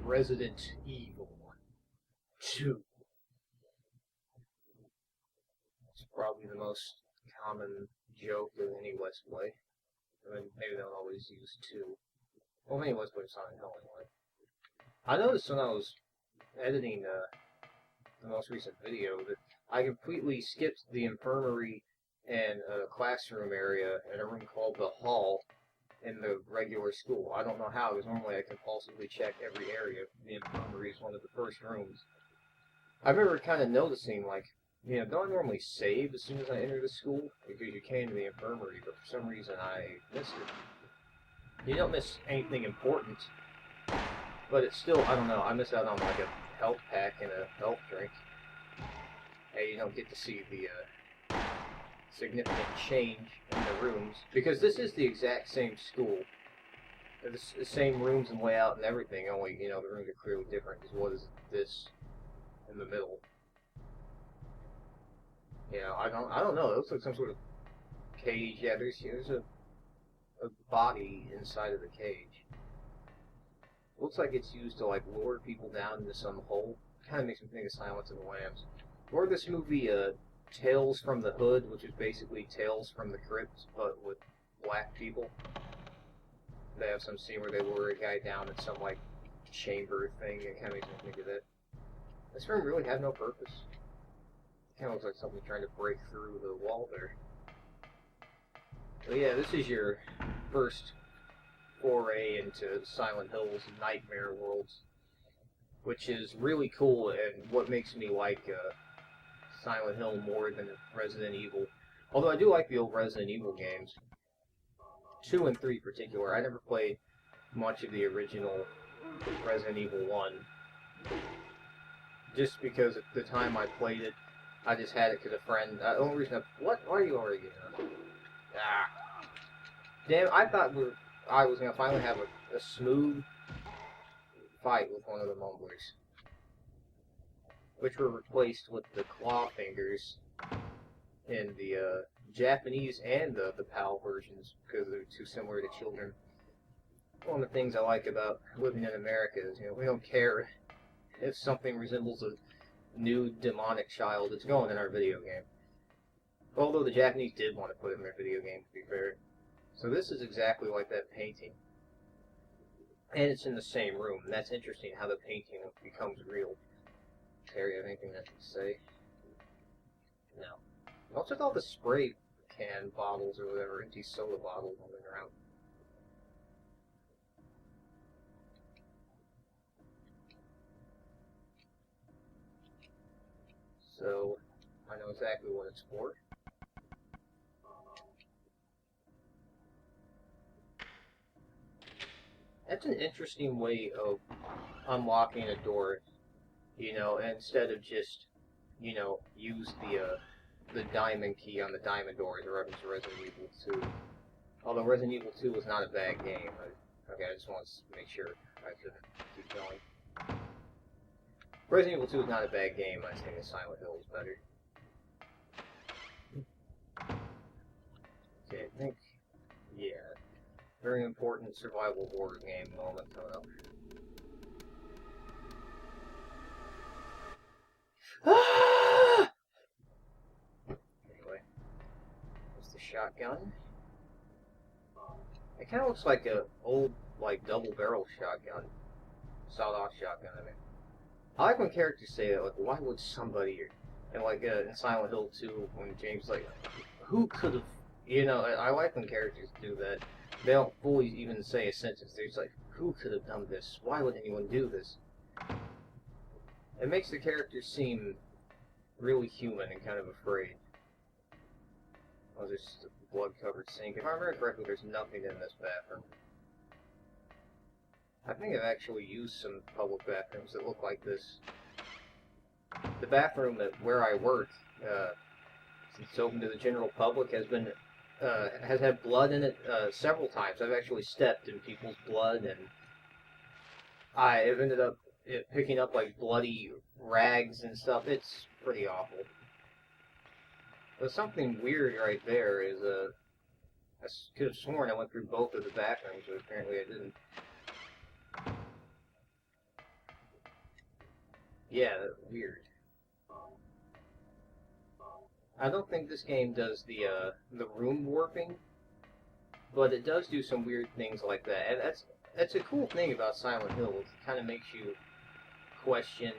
Resident Evil 2. It's probably the most common joke of any Let's Play. I mean, maybe they'll always use 2. Well, many Let's Plays Silent Hill anyway. I noticed when I was editing the most recent video that I completely skipped the infirmary and classroom area in a room called the hall in the regular school. I don't know how, because normally I compulsively check every area. The infirmary is one of the first rooms. I remember kind of noticing, like, you know, don't I normally save as soon as I enter the school? Because you came to the infirmary, but for some reason I missed it. You don't miss anything important, but it's still, I don't know, I miss out on like a health pack and a health drink. Hey, you don't get to see the significant change in the rooms, because this is the exact same school. It's the same rooms and layout and everything, only, you know, the rooms are clearly different, because what is this in the middle? You know, I don't know, it looks like some sort of cage. Yeah, there's a body inside of the cage. Looks like it's used to, like, lure people down into some hole. Kind of makes me think of Silence of the Lambs. Or this movie, Tales from the Hood, which is basically Tales from the Crypt, but with black people. They have some scene where they lure a guy down in some, like, chamber thing. It kind of makes me think of that. This room really had no purpose. It kind of looks like something trying to break through the wall there. But yeah, this is your first foray into Silent Hill's nightmare worlds, which is really cool, and what makes me like Silent Hill more than Resident Evil. Although I do like the old Resident Evil games, 2 and 3 in particular. I never played much of the original Resident Evil 1, just because at the time I played it, I just had it because a friend. The only reason what? Why are you already getting up? Ah, damn! I thought I was gonna finally have a smooth fight with one of the mumblers, which were replaced with the claw fingers in the Japanese and the PAL versions, because they're too similar to children. One of the things I like about living in America is, you know, we don't care if something resembles a new demonic child. It's going in our video game. Although the Japanese did want to put it in their video game, to be fair. So this is exactly like that painting. And it's in the same room, and that's interesting how the painting becomes real. Terry, have anything to say? No. What's with all the spray can bottles or whatever, empty soda bottles moving around? So, I know exactly what it's for. That's an interesting way of unlocking a door, you know, instead of just, you know, use the diamond key on the diamond door as a reference to Resident Evil 2. Although Resident Evil 2 was not a bad game. Okay, I just want to make sure I could keep going. Resident Evil 2 is not a bad game. I think Silent Hill is better. Okay, I think, yeah. Very important survival horror game moment coming up. Ah! Anyway, that's the shotgun. It kind of looks like a old, like, double-barrel shotgun. Sawed-off shotgun, I mean. I like when characters say that, like, why would somebody, and like in Silent Hill 2, when James, like, who could have, you know, I like when characters do that. They don't fully even say a sentence. They're just like, who could have done this? Why would anyone do this? It makes the characters seem really human and kind of afraid. Oh, there's just a blood-covered sink. If I remember correctly, there's nothing in this bathroom. I think I've actually used some public bathrooms that look like this. The bathroom where I work, since it's open to the general public, has had blood in it several times. I've actually stepped in people's blood, and I've ended up picking up like bloody rags and stuff. It's pretty awful. But something weird right there is I could have sworn I went through both of the bathrooms, but apparently I didn't. Yeah, weird. I don't think this game does the room warping, but it does do some weird things like that, and that's a cool thing about Silent Hill. It kind of makes you question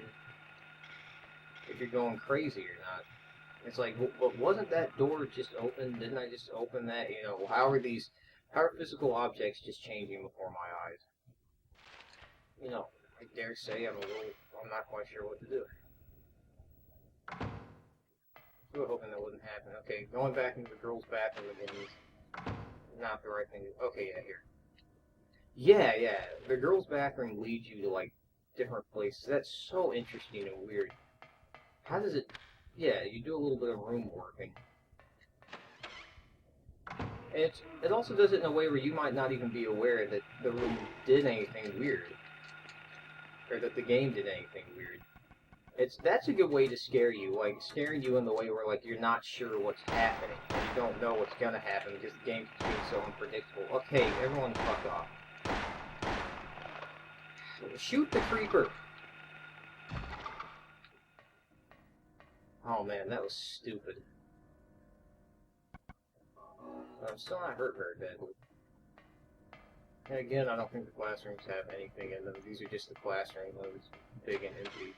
if you're going crazy or not. It's like, but wasn't that door just open? Didn't I just open that? You know, how are physical objects just changing before my eyes? You know, I dare say I'm not quite sure what to do. We were hoping that wouldn't happen. Okay, going back into the girls' bathroom again is not the right thing. Okay, yeah, here. Yeah, yeah. The girls' bathroom leads you to like different places. That's so interesting and weird. How does it? Yeah, you do a little bit of room warping. It also does it in a way where you might not even be aware that the room did anything weird, or that the game did anything weird. That's a good way to scare you, like scaring you in the way where like you're not sure what's happening, and you don't know what's gonna happen because the game's being so unpredictable. Okay, everyone fuck off. Shoot the creeper! Oh man, that was stupid. I'm still not hurt very badly. And again, I don't think the classrooms have anything in them. These are just the classroom loads, big and empty.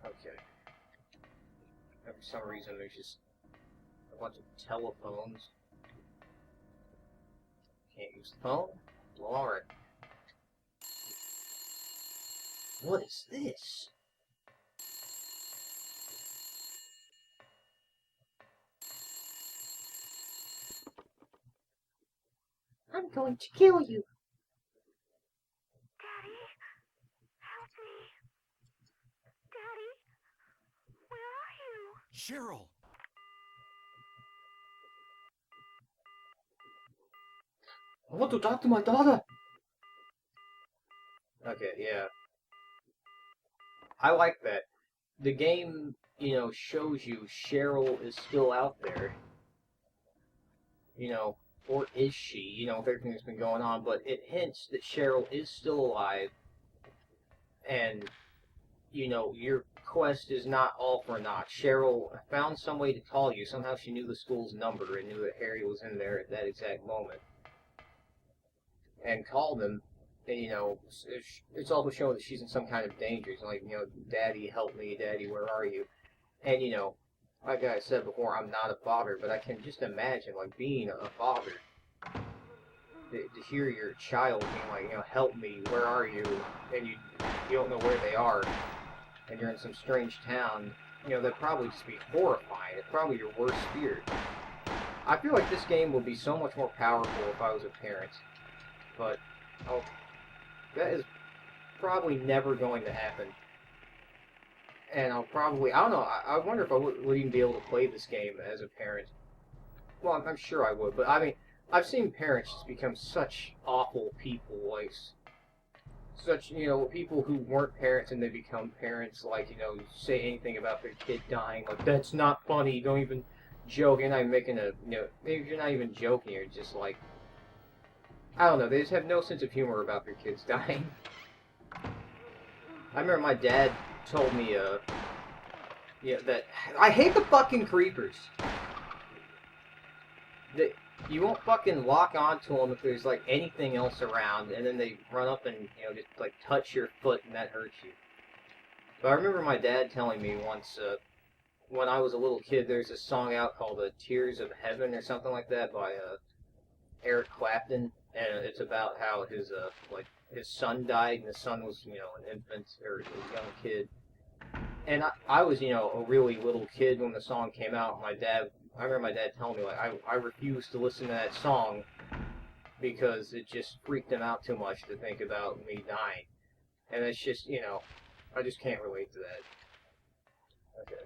Okay. And for some reason, there's just a bunch of telephones. Can't use the phone? Well, alright. What is this? I'm going to kill you. Daddy, help me. Daddy, where are you? Cheryl! I want to talk to my daughter. Okay, yeah. I like that. The game, you know, shows you Cheryl is still out there. You know, or is she? You know, with everything that's been going on, but it hints that Cheryl is still alive, and you know, your quest is not all for naught. Cheryl found some way to call you. Somehow she knew the school's number and knew that Harry was in there at that exact moment, and called him. And you know, it's also showing that she's in some kind of danger. It's like, you know, Daddy, help me, Daddy, where are you? And you know, like I said before, I'm not a father, but I can just imagine like being a father to hear your child being like, you know, help me, where are you? And you don't know where they are, and you're in some strange town. You know, that'd probably just be horrifying. It's probably your worst fear. I feel like this game would be so much more powerful if I was a parent, but oh, that is probably never going to happen. And I don't know, I wonder if I would even be able to play this game as a parent. Well, I'm sure I would, but I mean, I've seen parents just become such awful people, like, such, you know, people who weren't parents and they become parents, like, you know, say anything about their kid dying, like, that's not funny, don't even joke, you're not even making a, you know, maybe you're not even joking, you're just like, I don't know, they just have no sense of humor about their kids dying. I remember my dad told me, yeah, that I hate the fucking creepers. That you won't fucking lock onto them if there's like anything else around, and then they run up and, you know, just like touch your foot and that hurts you. But I remember my dad telling me once, when I was a little kid, there's a song out called "Tears of Heaven" or something like that by Eric Clapton, and it's about how his like his son died, and his son was, you know, an infant or a young kid. And I was, you know, a really little kid when the song came out. I remember my dad telling me, like, I refused to listen to that song because it just freaked him out too much to think about me dying. And it's just, you know, I just can't relate to that. Okay.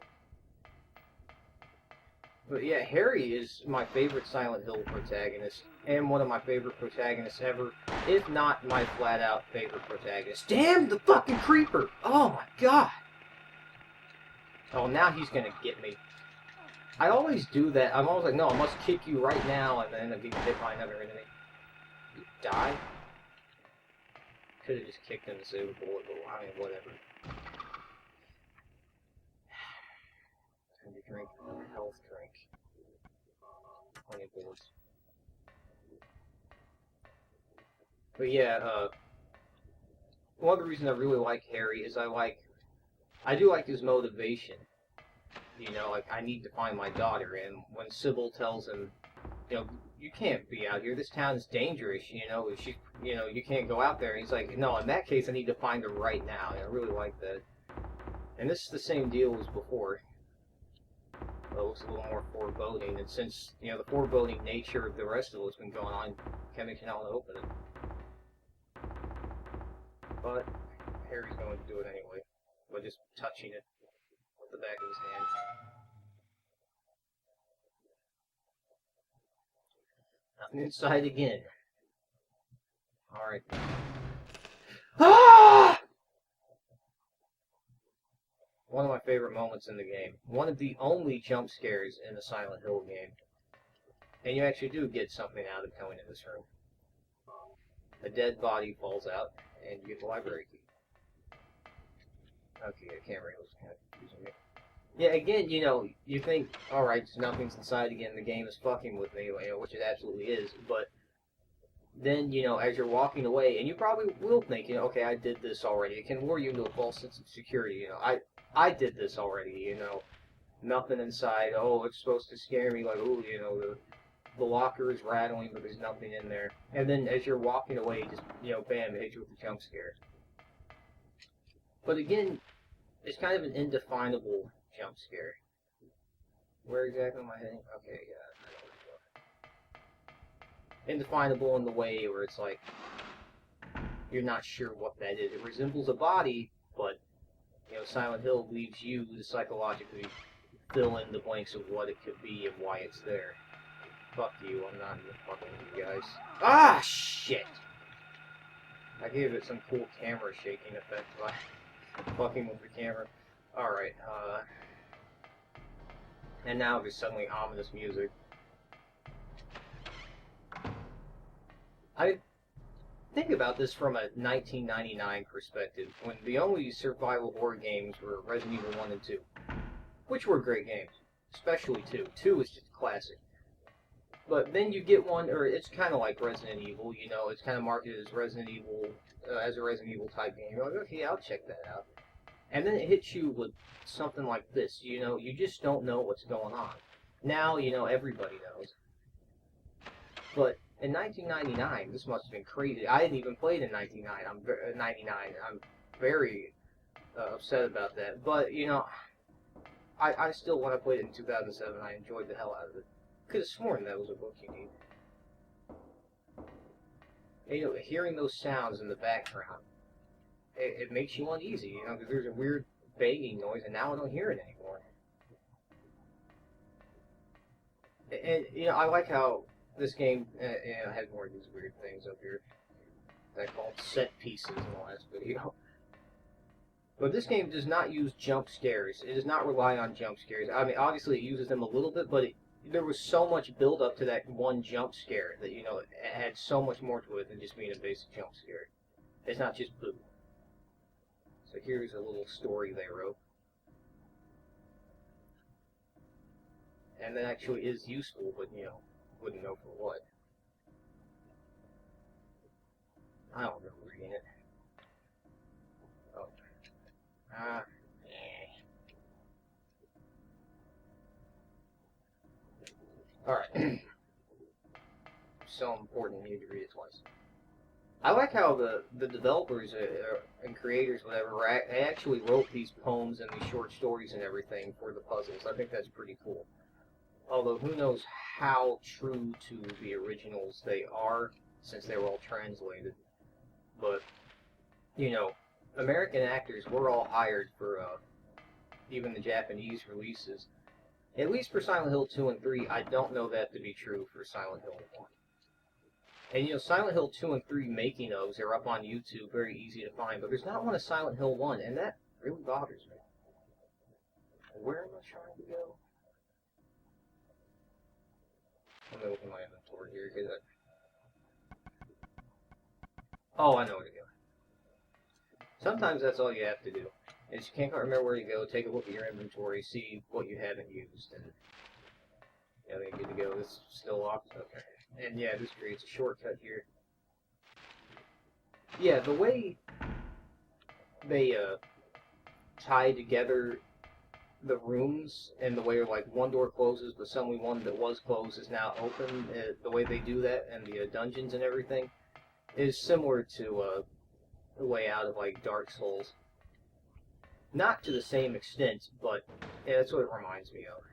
But yeah, Harry is my favorite Silent Hill protagonist, and one of my favorite protagonists ever, if not my flat-out favorite protagonist. Damn the fucking creeper! Oh my god! Oh, now he's gonna get me. I always do that. I'm always like, no, I must kick you right now, and then end up getting hit by another enemy. You die? could have just kicked him and saved the bullet, but I mean, whatever. Time to drink a health drink. Plenty of bullets. But yeah, one of the reasons I really like Harry is I do like his motivation. You know, like, I need to find my daughter, and when Sybil tells him, you know, you can't be out here, this town is dangerous, you can't go out there, and he's like, no, in that case, I need to find her right now, and I really like that. And this is the same deal as before. It looks a little more foreboding, and since, the foreboding nature of the rest of what's been going on, Kevin cannot open it. But Harry's going to do it anyway, by just touching it with the back of his hand. Nothing inside again. Alright. Ah! One of my favorite moments in the game. One of the only jump scares in a Silent Hill game. And you actually do get something out of going in this room. A dead body falls out, and you get the library key. Okay, the camera was kind of confusing me. Yeah, again, you think, alright, so nothing's inside again, the game is fucking with me, which it absolutely is, but then, as you're walking away, and you probably will think, okay, I did this already. It can lure you into a false sense of security, I did this already, nothing inside, oh, it's supposed to scare me, like, ooh, the locker is rattling, but there's nothing in there. And then as you're walking away, just, bam, it hits you with a jump scare. But again, it's kind of an indefinable jump scare. Where exactly am I heading? Okay, yeah, I know where to go. Indefinable in the way where it's like, you're not sure what that is. It resembles a body, but, Silent Hill leaves you to psychologically fill in the blanks of what it could be and why it's there. Fuck you, I'm not even fucking with you guys. Ah, shit! I gave it some cool camera shaking effect by fucking with the camera. Alright, and now there's suddenly ominous music. I think about this from a 1999 perspective, when the only survival horror games were Resident Evil 1 and 2, which were great games, especially 2. 2 is just classic. But then you get one, or it's kind of like Resident Evil, it's kind of marketed as Resident Evil, as a Resident Evil type game. You're like, okay, I'll check that out. And then it hits you with something like this, you just don't know what's going on. Now, everybody knows. But in 1999, this must have been crazy. I hadn't even played in 99. I'm very upset about that. But, I still, when I played it in 2007, I enjoyed the hell out of it. Could have sworn that was a book you need. And, hearing those sounds in the background, it makes you uneasy, because there's a weird banging noise, and now I don't hear it anymore. And, I like how this game has more of these weird things up here that I call set pieces in the last video. But this game does not use jump scares. It does not rely on jump scares. I mean, obviously it uses them a little bit, but there was so much build up to that one jump scare that, it had so much more to it than just being a basic jump scare. It's not just boo. So here's a little story they wrote. And that actually is useful, but, wouldn't know for what. I don't remember reading it. Oh. Alright. So important you need to read it twice. I like how the developers and creators, whatever, they actually wrote these poems and these short stories and everything for the puzzles. I think that's pretty cool. Although, who knows how true to the originals they are, since they were all translated. But, American actors were all hired for even the Japanese releases. At least for Silent Hill 2 and 3, I don't know that to be true for Silent Hill 1. And, Silent Hill 2 and 3 making ofs are up on YouTube, very easy to find, but there's not one of Silent Hill 1, and that really bothers me. Where am I trying to go? Let me open my inventory here. Oh, I know where to go. Sometimes that's all you have to do. Is you can't quite remember where you go, take a look at your inventory, see what you haven't used, and yeah, then good to go. This is still locked. Okay. And yeah, this creates a shortcut here. Yeah, the way they tie together the rooms and the way like one door closes, but suddenly one that was closed is now open. The way they do that and the dungeons and everything is similar to the way out of like Dark Souls. Not to the same extent, but yeah, that's what it reminds me of.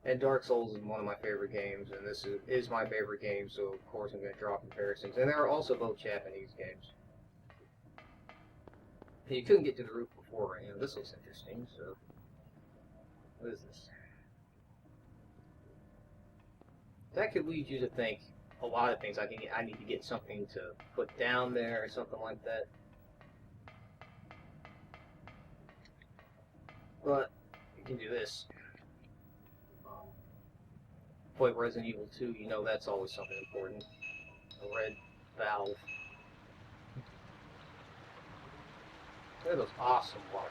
And Dark Souls is one of my favorite games, and this is my favorite game, so of course I'm going to draw comparisons. And they are also both Japanese games. You couldn't get to the roof before, you know, this looks interesting, so... What is this? That could lead you to think a lot of things. I need to get something to put down there or something like that. But you can do this. Play Resident Evil 2, you know that's always something important. A red valve. Look at those awesome water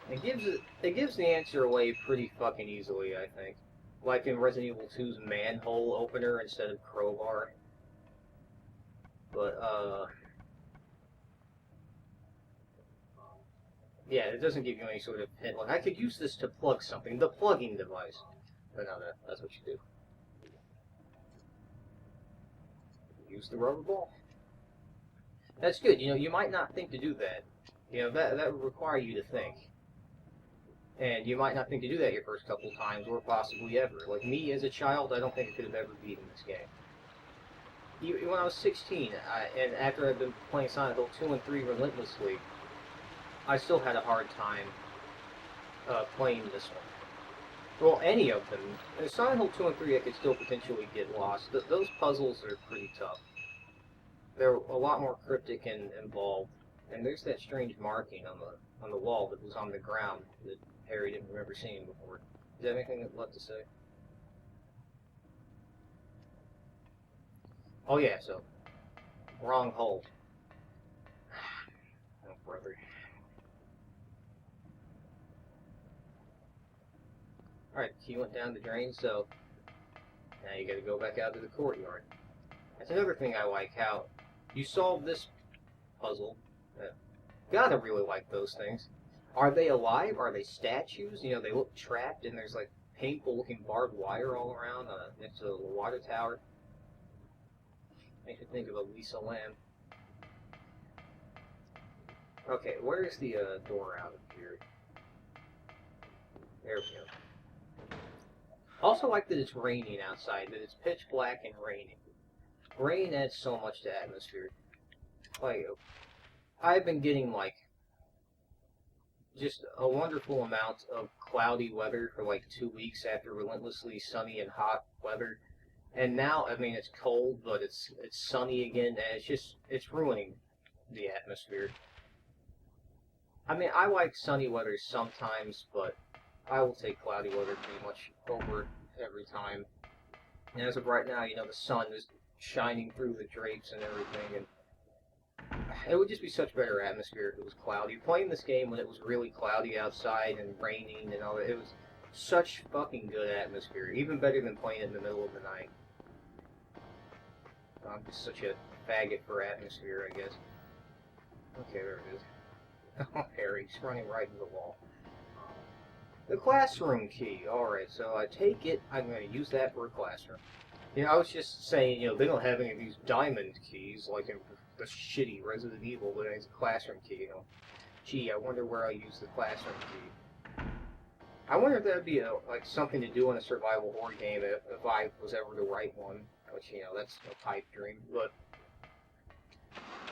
levels. It gives the answer away pretty fucking easily, I think. Like in Resident Evil 2's manhole opener instead of crowbar. But yeah, it doesn't give you any sort of hint. Like, I could use this to plug something. The plugging device. But no, that's what you do. Use the rubber ball. That's good. You know, you might not think to do that. You know, that would require you to think. And you might not think to do that your first couple of times, or possibly ever. Like me as a child, I don't think I could have ever beaten this game. When I was 16, and after I'd been playing Silent Hill 2 and 3 relentlessly, I still had a hard time playing this one. Well, any of them. In Silent Hill 2 and 3, I could still potentially get lost. Those puzzles are pretty tough. They're a lot more cryptic and involved. And there's that strange marking on the wall that was on the ground that Harry didn't remember seeing before. Do you have anything left to say? Oh yeah, so wrong hole. Oh, brother. Alright, key went down the drain, so now you gotta go back out to the courtyard. That's another thing I like, how you solve this puzzle. Gotta really like those things. Are they alive? Are they statues? You know, they look trapped and there's like painful looking barbed wire all around next to the water tower. Makes me think of Elisa Lam. Okay, where's the door out of here? There we go. Also like that it's raining outside, that it's pitch black and raining. Rain adds so much to atmosphere. Like, I've been getting like just a wonderful amount of cloudy weather for like 2 weeks after relentlessly sunny and hot weather. And now, I mean, it's cold, but it's sunny again, and it's ruining the atmosphere. I mean, I like sunny weather sometimes, but I will take cloudy weather pretty much over every time. And as of right now, you know, the sun is shining through the drapes and everything, and it would just be such better atmosphere if it was cloudy. Playing this game when it was really cloudy outside and raining and all that, it was such fucking good atmosphere. Even better than playing it in the middle of the night. I'm just such a faggot for atmosphere, I guess. Okay, there it is. Oh, Harry's running right into the wall. The classroom key. Alright, so I take it I'm going to use that for a classroom. You know, I was just saying, you know, they don't have any of these diamond keys like in the shitty Resident Evil, but it's a classroom key, you know. Gee, I wonder where I use the classroom key. I wonder if that would be like something to do in a survival horror game if I was ever to write one. Which, you know, that's a pipe dream, but,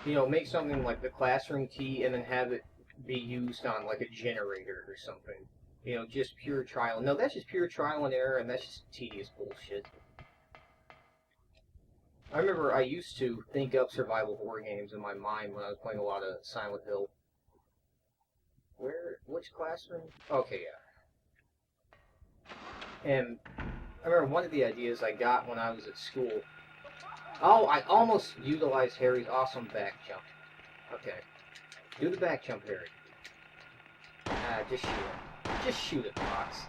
you know, make something like the classroom key and then have it be used on, like, a generator or something. You know, just pure trial. No, that's just pure trial and error, and that's just tedious bullshit. I remember I used to think up survival horror games in my mind when I was playing a lot of Silent Hill. Which classroom? Okay, yeah. And I remember one of the ideas I got when I was at school. Oh, I almost utilized Harry's awesome back jump. Okay. Do the back jump, Harry. Ah, just shoot it. Just shoot it, Fox.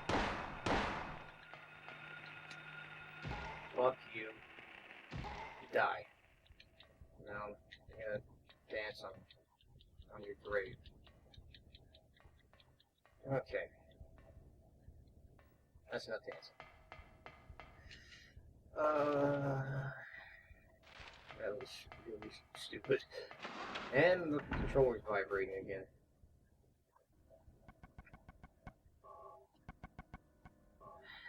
Fuck you. You die. Now, I'm gonna dance on your grave. Okay. That's not dancing. That was really stupid. And the controller's vibrating again.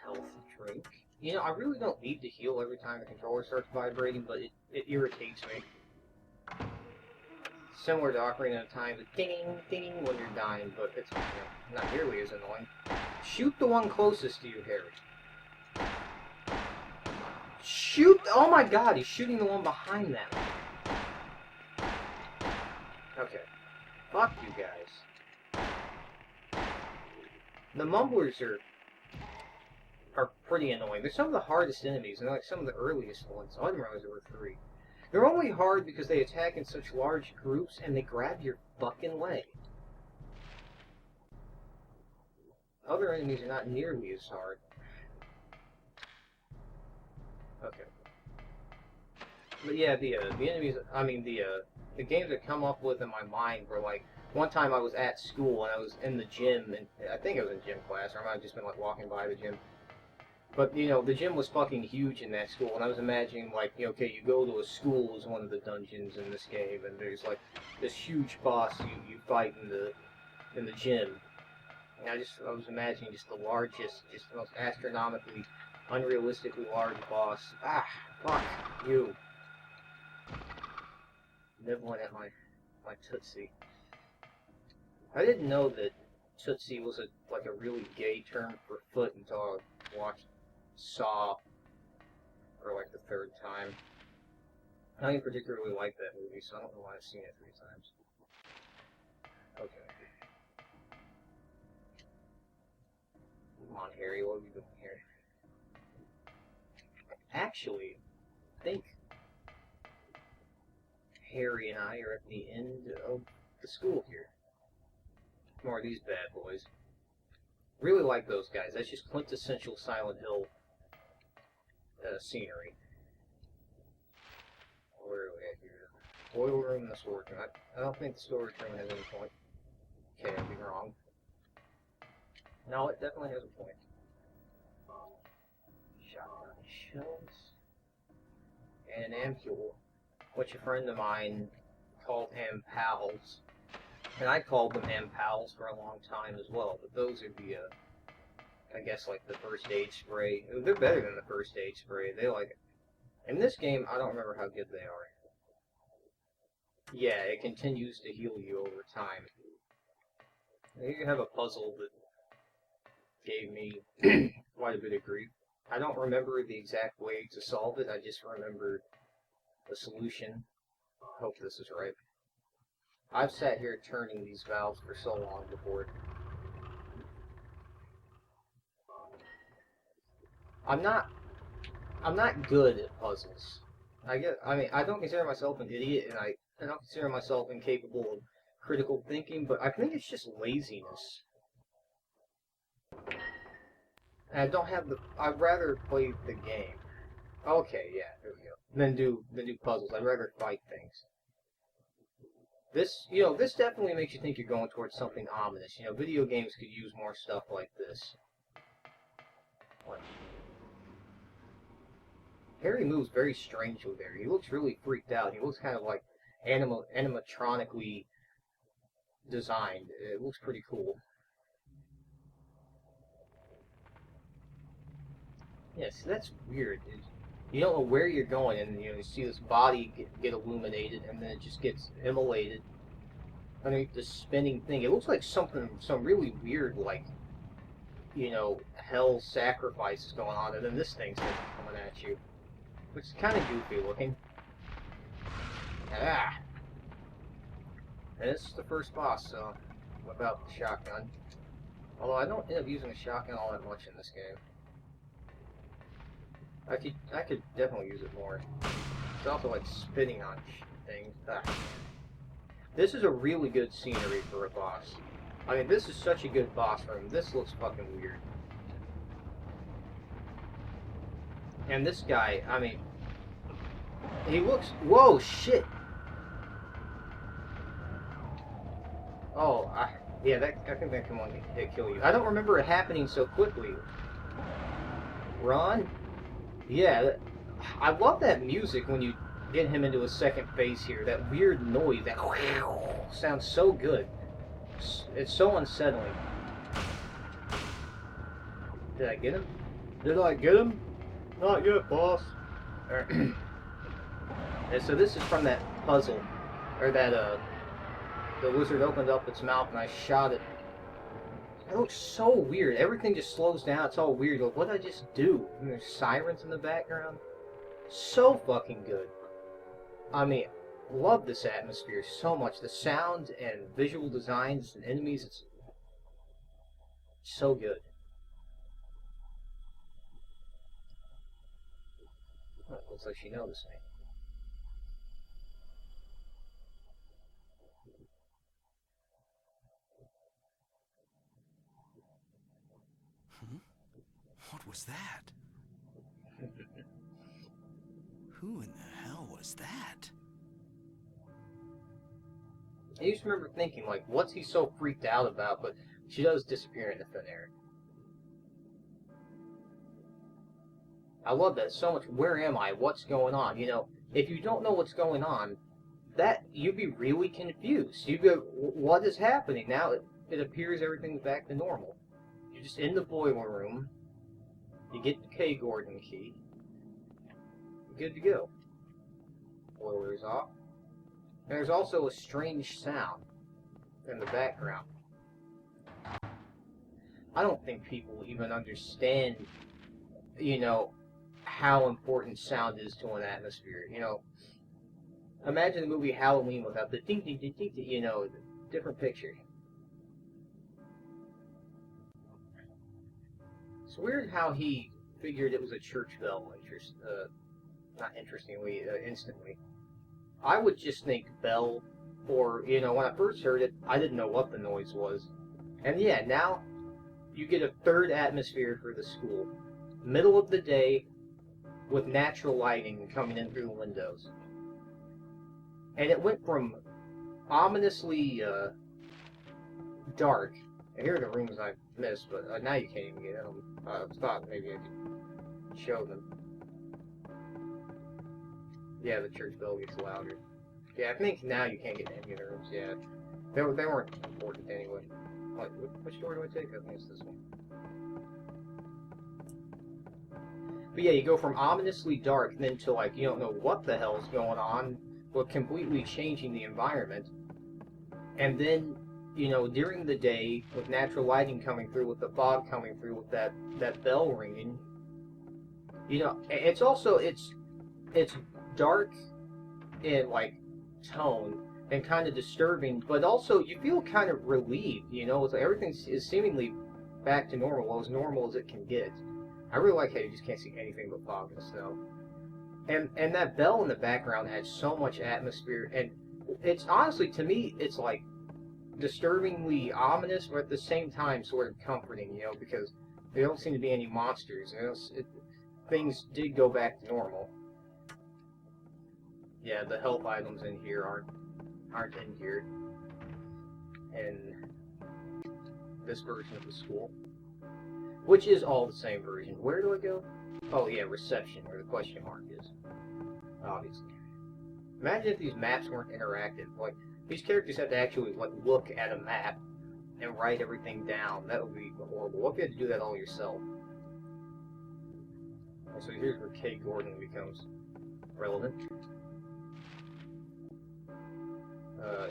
Health drink. You know, I really don't need to heal every time the controller starts vibrating, but it irritates me. Similar to Ocarina of Time, the ding, ding when you're dying, but it's not nearly as annoying. Shoot the one closest to you, Harry. Shoot! Oh my god, he's shooting the one behind that one. Okay. Fuck you guys. The mumblers are pretty annoying. They're some of the hardest enemies, and they're like some of the earliest ones. I didn't realize there were 3. They're only hard because they attack in such large groups and they grab your fucking leg. Other enemies are not nearly as hard. Okay. But yeah, the enemies, I mean, the games that come up with in my mind were like, one time I was at school and I was in the gym, and I think I was in gym class, or I might have just been like walking by the gym. But, you know, the gym was fucking huge in that school, and I was imagining, like, you know, okay, you go to a school as one of the dungeons in this game, and there's, like, this huge boss you fight in the gym. And I was imagining just the largest, just the most astronomically, unrealistically large boss. Ah, fuck you. Nibbling at my Tootsie. I didn't know that Tootsie was like a really gay term for foot until I watched Saw for like the 3rd time. I didn't particularly like that movie, so I don't know why I've seen it 3 times. Okay. Come on, Harry, what are we doing here? Actually, I think Harry and I are at the end of the school here. More of these bad boys. Really like those guys. That's just quintessential Silent Hill scenery. Where are we at here? Oil room and the storage room. I don't think the storage room has any point. Okay, I'd be wrong. No, it definitely has a point. Shotgun shells. And an ampule, which a friend of mine called ampals. And I called them ampals for a long time as well, but those are the, I guess, like the first aid spray. They're better than the first aid spray. They like it. In this game, I don't remember how good they are. Yeah, it continues to heal you over time. Here you have a puzzle that gave me quite a bit of grief. I don't remember the exact way to solve it, I just remember the solution. Hope this is right. I've sat here turning these valves for so long before. I'm not good at puzzles. I mean, I don't consider myself an idiot, and I don't consider myself incapable of critical thinking, but I think it's just laziness. And I don't have I'd rather play the game. Okay, yeah, there we go. Than do puzzles. I'd rather fight things. This, you know, this definitely makes you think you're going towards something ominous. You know, video games could use more stuff like this. What? Harry moves very strangely there. He looks really freaked out. He looks kind of like animatronically designed. It looks pretty cool. Yes, that's weird. You don't know where you're going, and you see this body get illuminated, and then it just gets immolated underneath this spinning thing. It looks like some really weird, like, you know, hell sacrifice is going on, and then this thing's coming at you, which is kind of goofy looking. Ah! And this is the first boss, so without the shotgun. Although I don't end up using a shotgun all that much in this game. I could definitely use it more. It's also like spitting on things. Ah. This is a really good scenery for a boss. I mean, this is such a good boss room. This looks fucking weird. And this guy, I mean, he looks... Whoa, shit! Oh, yeah, I think that can only kill you. I don't remember it happening so quickly. Run? Yeah, I love that music when you get him into a second phase here. That weird noise, that sounds so good. It's so unsettling. Did I get him? Did I get him? Not yet, boss. And so this is from that puzzle, or that the lizard opened up its mouth and I shot it. It looks so weird. Everything just slows down. It's all weird. Like, what did I just do? And there's sirens in the background. So fucking good. I mean, love this atmosphere so much. The sound and visual designs and enemies, it's so good. Oh, looks like she noticed me. What was that? Who in the hell was that? I used to remember thinking, like, what's he so freaked out about? But she does disappear into thin air. I love that so much. Where am I? What's going on? You know, if you don't know what's going on, that you'd be really confused. You'd go, what is happening? Now it appears everything's back to normal. You're just in the boiler room. You get the K. Gordon key. You're good to go. Boiler's off. And there's also a strange sound in the background. I don't think people even understand, you know, how important sound is to an atmosphere. You know, imagine the movie Halloween without the ding ding ding ding, you know, different picture. It's weird how he figured it was a church bell, instantly. I would just think bell, or, you know, when I first heard it, I didn't know what the noise was. And yeah, now you get a third atmosphere for the school. Middle of the day, with natural lighting coming in through the windows. And it went from ominously dark. And here are the rooms I missed, but now you can't even get them. I thought maybe I could show them. Yeah, the church bell gets louder. Yeah, I think now you can't get to any of the rooms. Yeah, they weren't important anyway. Like, which door do I take? I think it's this one. But yeah, you go from ominously dark then to, like, you don't know what the hell's going on, but completely changing the environment. And then, you know, during the day, with natural lighting coming through, with the fog coming through, with that bell ringing, you know, it's also, it's dark in, like, tone and kind of disturbing, but also you feel kind of relieved, you know, it's like everything is seemingly back to normal, well, as normal as it can get. I really like how you just can't see anything but fog and snow. And that bell in the background adds so much atmosphere, and it's honestly, to me, it's like disturbingly ominous, but at the same time sort of comforting, you know, because there don't seem to be any monsters. You know, things did go back to normal. Yeah, the health items in here aren't in here. In this version of the school. Which is all the same version. Where do I go? Oh yeah, reception, where the question mark is. Obviously. Imagine if these maps weren't interactive. Like, these characters have to actually, like, look at a map and write everything down. That would be horrible. What if you had to do that all yourself? So here's where K. Gordon becomes relevant.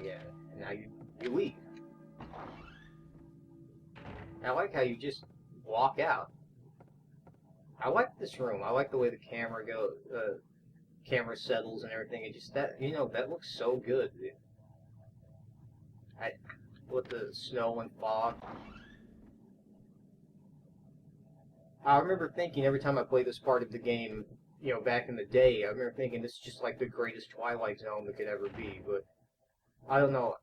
Yeah. And now you leave. I like how you just walk out. I like this room. I like the way the camera settles and everything. It just, that, you know, that looks so good. With the snow and fog. I remember thinking every time I played this part of the game, you know, back in the day, I remember thinking this is just like the greatest Twilight Zone that could ever be. But I don't know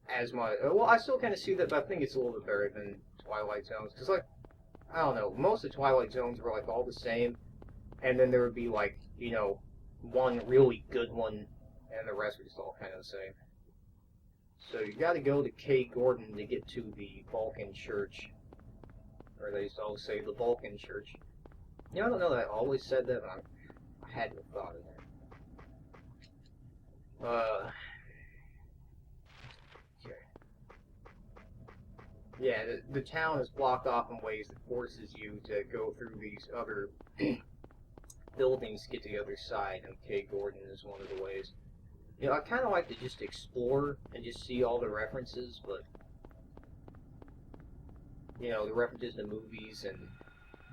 as much. Well, I still kind of see that, but I think it's a little bit better than Twilight Zones because, like, I don't know, most of Twilight Zones were like all the same, and then there would be like, you know, one really good one, and the rest were just all kind of the same. So you got to go to K. Gordon to get to the Balkan Church, or they used to always say the Balkan Church. You know, I don't know that I always said that, but I hadn't thought of that. Okay. Yeah, the town is blocked off in ways that forces you to go through these other buildings to get to the other side, and K. Gordon is one of the ways. You know, I kind of like to just explore and just see all the references, but, you know, the references to movies and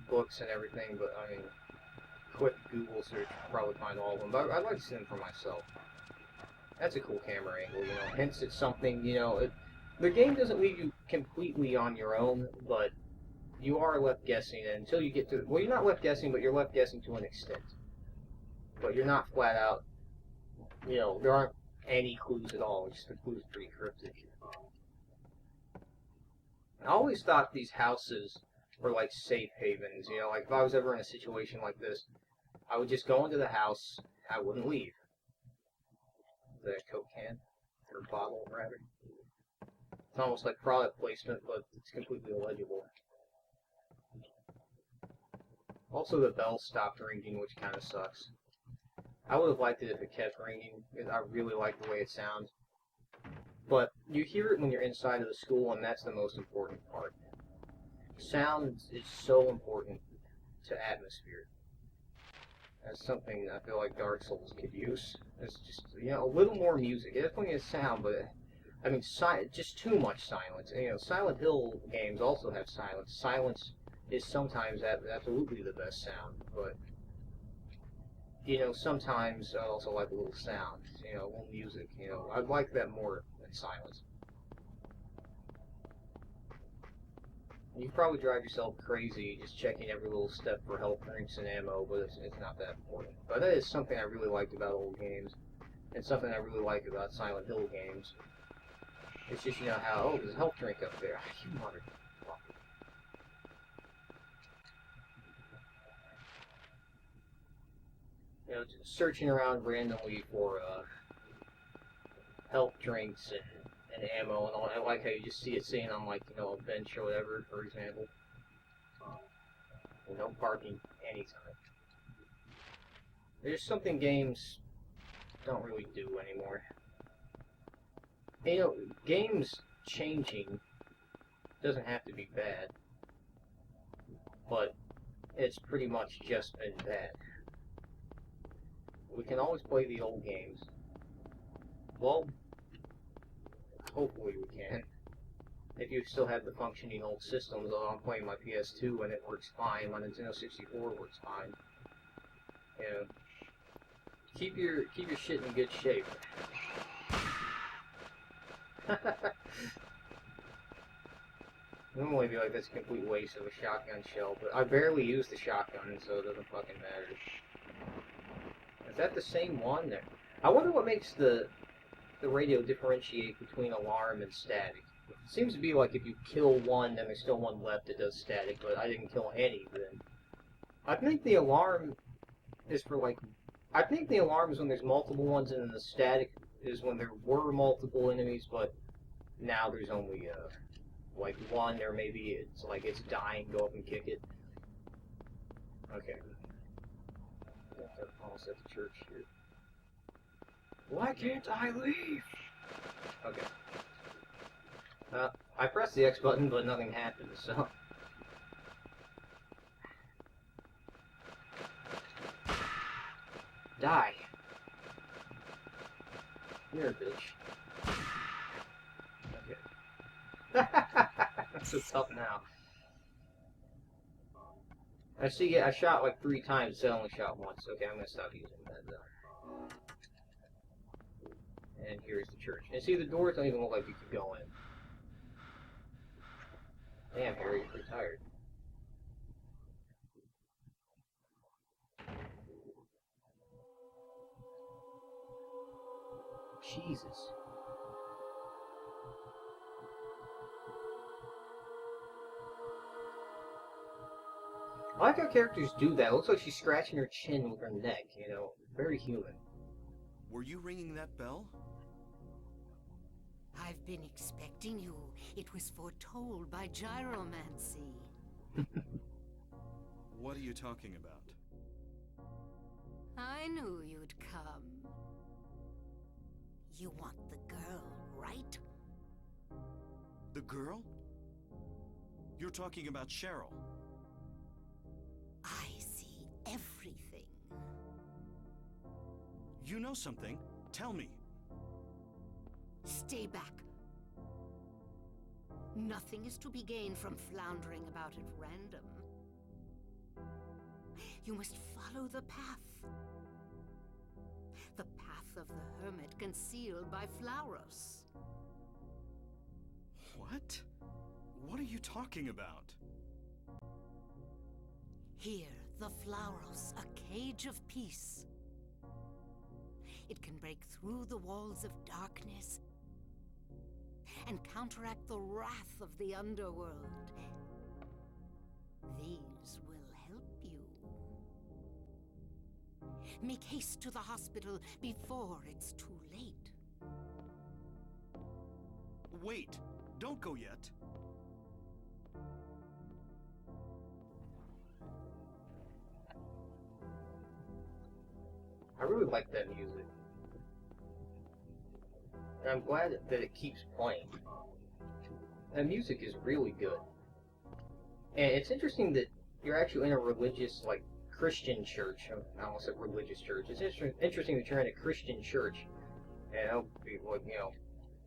books and everything, but, I mean, quick Google search, probably find all of them, but I'd like to see them for myself. That's a cool camera angle, you know, hence it's something, you know, the game doesn't leave you completely on your own, but you are left guessing until you get to, well, you're not left guessing, but you're left guessing to an extent. But you're not flat out, you know, there aren't any clues at all, just the clues are pretty cryptic. I always thought these houses were like safe havens, you know, like if I was ever in a situation like this, I would just go into the house, I wouldn't leave. The Coke can, or bottle, rather. It's almost like product placement, but it's completely illegible. Also, the bell stopped ringing, which kind of sucks. I would have liked it if it kept ringing, because I really like the way it sounds. But you hear it when you're inside of the school, and that's the most important part. Sound is so important to atmosphere. That's something I feel like Dark Souls could use. It's just, you know, a little more music. It definitely has sound, but, I mean, just too much silence. And, you know, Silent Hill games also have silence. Silence is sometimes absolutely the best sound, but, you know, sometimes I also like a little sound, you know, a little music, you know. I'd like that more than silence. You probably drive yourself crazy just checking every little step for health drinks and ammo, but it's not that important. But that is something I really liked about old games, and something I really like about Silent Hill games. It's just, you know, how, oh, there's a health drink up there. You motherfucker. You know, just searching around randomly for health drinks and ammo and all. I like how you just see it sitting on, like, you know, a bench or whatever, for example. No parking anytime. There's something games don't really do anymore. And, you know, games changing doesn't have to be bad, but it's pretty much just been bad. We can always play the old games. Well, hopefully we can. If you still have the functioning old systems, although I'm playing my PS2 and it works fine, my Nintendo 64 works fine. You know, keep your shit in good shape. Normally be like, that's a complete waste of a shotgun shell, but I barely use the shotgun, so it doesn't fucking matter. Is that the same one there? I wonder what makes the radio differentiate between alarm and static. It seems to be like if you kill one, then there's still one left that does static, but I didn't kill any then. I think the alarm is for like... I think the alarm is when there's multiple ones, and then the static is when there were multiple enemies, but now there's only, like one, or maybe it's like it's dying, go up and kick it. Okay. Almost at the church here. Why can't I leave? Okay. I pressed the X button, but nothing happened, so... Die. You're a bitch. Okay. That's so tough now. I see, I shot like 3 times, I only shot once. Okay, I'm gonna stop using that though. And here's the church. And see, the doors don't even look like you could go in. Damn, Harry, you're pretty tired. Jesus. I like how characters do that. It looks like she's scratching her chin with her neck, you know. Very human. Were you ringing that bell? I've been expecting you. It was foretold by gyromancy. What are you talking about? I knew you'd come. You want the girl, right? The girl? You're talking about Cheryl. I see everything. You know something. Tell me. Stay back. Nothing is to be gained from floundering about at random. You must follow the path. The path of the hermit concealed by Flauros. What? What are you talking about? Here, the Flauros, a cage of peace. It can break through the walls of darkness and counteract the wrath of the underworld. These will help you. Make haste to the hospital before it's too late. Wait! Don't go yet. I really like that music. And I'm glad that it keeps playing. That music is really good. And it's interesting that you're actually in a religious, like, Christian church. I almost said religious church. It's interesting that you're in a Christian church. And it'll be, like, you know,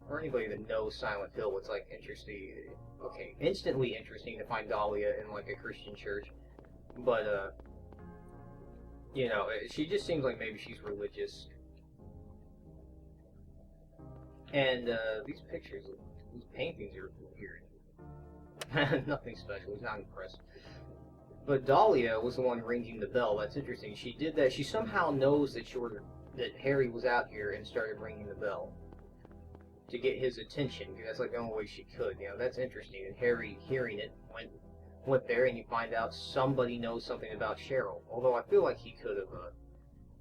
for anybody that knows Silent Hill, it's, like, interesting. Okay, instantly interesting to find Dahlia in, like, a Christian church. But, you know, she just seems like maybe she's religious. And these pictures, these paintings are weird. Nothing special. He's not impressed. But Dahlia was the one ringing the bell. That's interesting. She did that. She somehow knows that Harry was out here and started ringing the bell to get his attention. Because that's like the only way she could. You know, that's interesting. And Harry, hearing it, went there, and you find out somebody knows something about Cheryl. Although I feel like he could have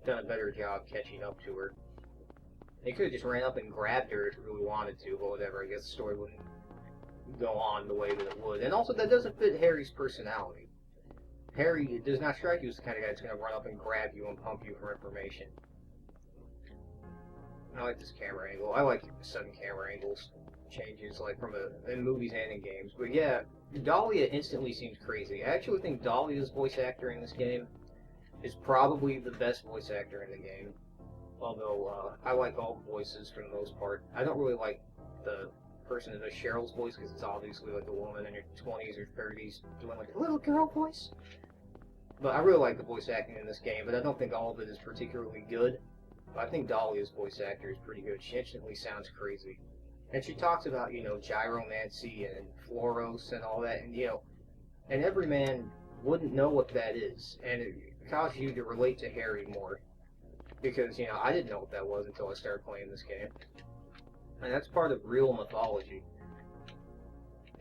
done a better job catching up to her. He could have just ran up and grabbed her if he really wanted to, but whatever. I guess the story wouldn't go on the way that it would. And also, that doesn't fit Harry's personality. Harry does not strike you as the kind of guy that's going to run up and grab you and pump you for information. I like this camera angle. I like sudden camera angles changes, like in movies and in games. But yeah, Dahlia instantly seems crazy. I actually think Dahlia's voice actor in this game is probably the best voice actor in the game. Although, I like all the voices for the most part. I don't really like the person that does Cheryl's voice, because it's obviously like a woman in her 20s or 30s doing like a little girl voice. But I really like the voice acting in this game, but I don't think all of it is particularly good. But I think Dahlia's voice actor is pretty good. She instantly sounds crazy. And she talks about, you know, gyromancy and Flauros and all that, and, you know, and every man wouldn't know what that is. And it causes you to relate to Harry more. Because, you know, I didn't know what that was until I started playing this game. And that's part of real mythology.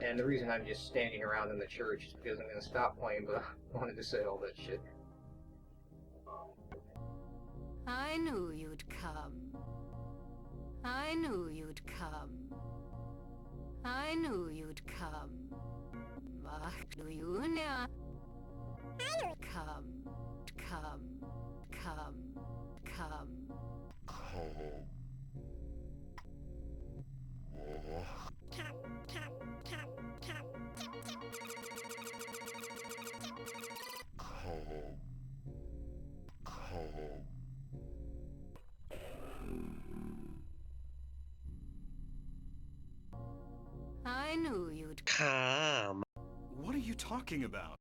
And the reason I'm just standing around in the church is because I'm going to stop playing, but I wanted to say all that shit. I knew you'd come. I knew you'd come. I knew you'd come. Do you know? Come. I knew you'd Come. What are you talking about?